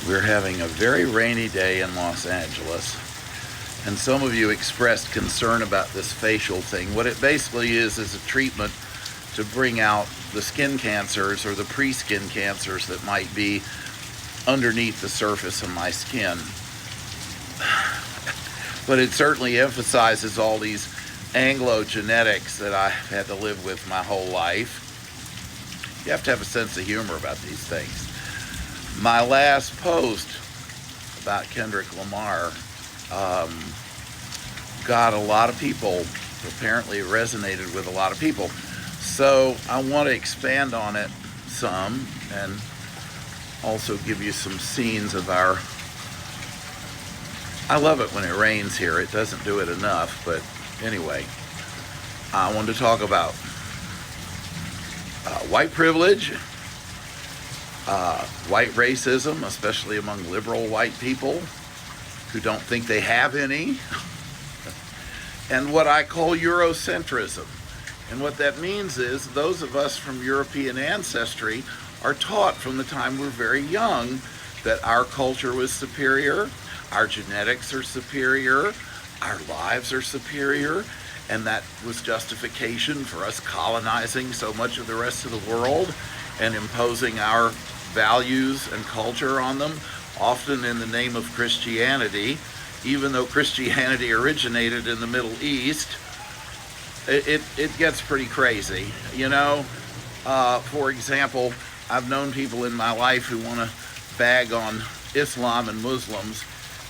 We're having a very rainy day in Los Angeles, and some of you expressed concern about this facial thing. What it basically is a treatment to bring out the skin cancers or the pre-skin cancers that might be underneath the surface of my skin. But it certainly emphasizes all these Anglo genetics that I've had to live with my whole life. You have to have a sense of humor about these things. My last post about Kendrick Lamar got a lot of people, apparently it resonated with a lot of people. So I want to expand on it some and also give you some scenes of our... I love it when it rains here. It doesn't do it enough, but anyway, I wanted to talk about white privilege, white racism, especially among liberal white people who don't think they have any, and what I call Eurocentrism. And what that means is those of us from European ancestry are taught from the time we're very young that our culture was superior, our genetics are superior, our lives are superior, and that was justification for us colonizing so much of the rest of the world and imposing our values and culture on them, often in the name of Christianity, even though Christianity originated in the Middle East. It gets pretty crazy, you know. For example, I've known people in my life who want to bag on Islam and Muslims.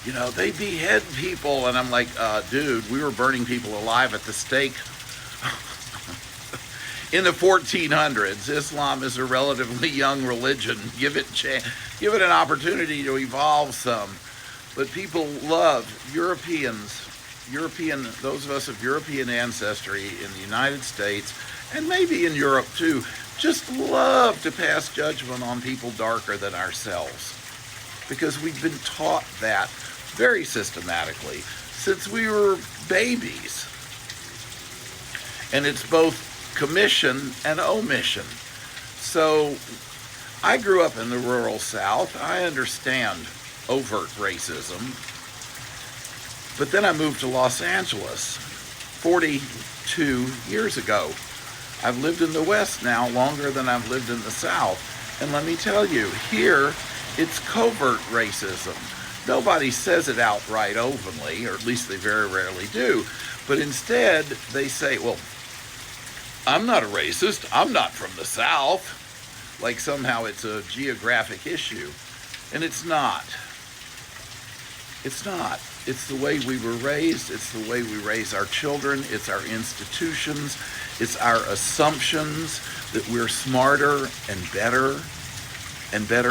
You know, they behead people, and I'm like, dude, we were burning people alive at the stake in the 1400s. Islam is a relatively young religion. Give it an opportunity to evolve some. But people love those of us of European ancestry in the United States, and maybe in Europe too, just love to pass judgment on people darker than ourselves. Because we've been taught that very systematically since we were babies. And it's both commission and omission. So I grew up in the rural South. I understand overt racism. But then I moved to Los Angeles 42 years ago. I've lived in the West now longer than I've lived in the South. And let me tell you, here it's covert racism. Nobody says it outright openly, or at least they very rarely do. But instead, they say, well, I'm not a racist. I'm not from the South. Like somehow it's a geographic issue. And it's not. It's not. It's the way we were raised. It's the way we raise our children. It's our institutions. It's our assumptions that we're smarter and better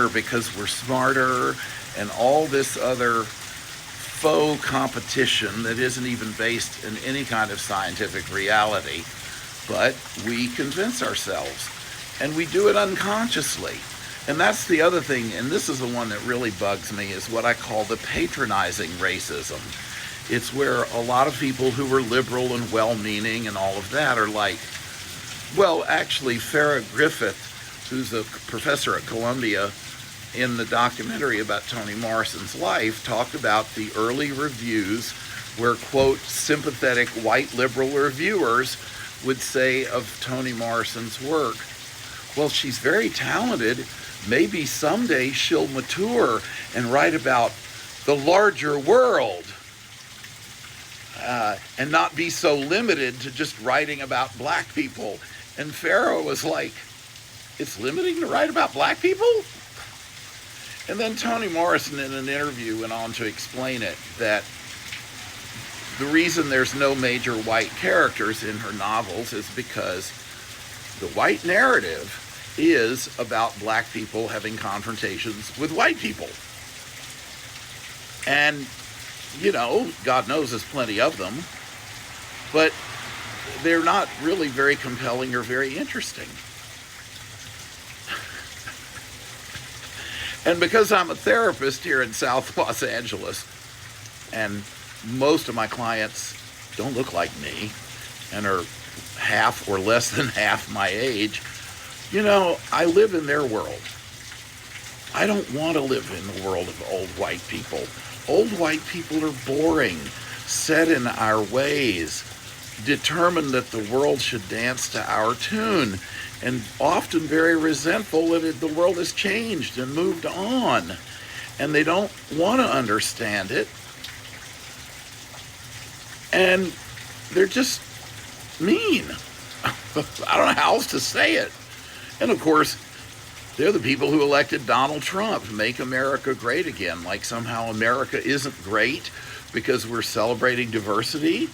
because we're smarter, and all this other faux competition that isn't even based in any kind of scientific reality. But we convince ourselves, and we do it unconsciously. And that's the other thing, and this is the one that really bugs me, is what I call the patronizing racism. It's where a lot of people who are liberal and well-meaning and all of that are like, well, actually, Farrah Griffith, who's a professor at Columbia, in the documentary about Toni Morrison's life, talked about the early reviews where, quote, sympathetic white liberal reviewers would say of Toni Morrison's work, well, she's very talented. Maybe someday she'll mature and write about the larger world and not be so limited to just writing about black people. And Farrah was like, it's limiting to write about black people? And then Toni Morrison in an interview went on to explain it, that the reason there's no major white characters in her novels is because the white narrative is about black people having confrontations with white people. And, you know, God knows there's plenty of them, but they're not really very compelling or very interesting. And because I'm a therapist here in South Los Angeles, and most of my clients don't look like me and are half or less than half my age, you know, I live in their world. I don't want to live in the world of old white people. Old white people are boring, set in our ways, determined that the world should dance to our tune, and often very resentful that the world has changed and moved on. And they don't want to understand it. And they're just mean. I don't know how else to say it. And of course, they're the people who elected Donald Trump, make America great again, like somehow America isn't great because we're celebrating diversity.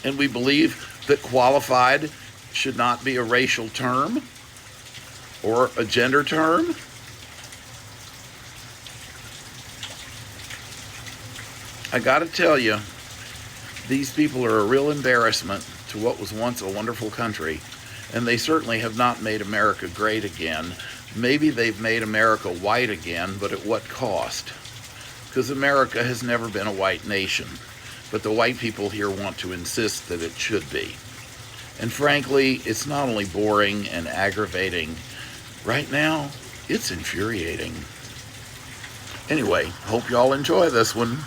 And we believe that qualified should not be a racial term or a gender term. I got to tell you, these people are a real embarrassment to what was once a wonderful country. And they certainly have not made America great again. Maybe they've made America white again, but at what cost? Because America has never been a white nation. But the white people here want to insist that it should be. And frankly, it's not only boring and aggravating. Right now, it's infuriating. Anyway, hope y'all enjoy this one.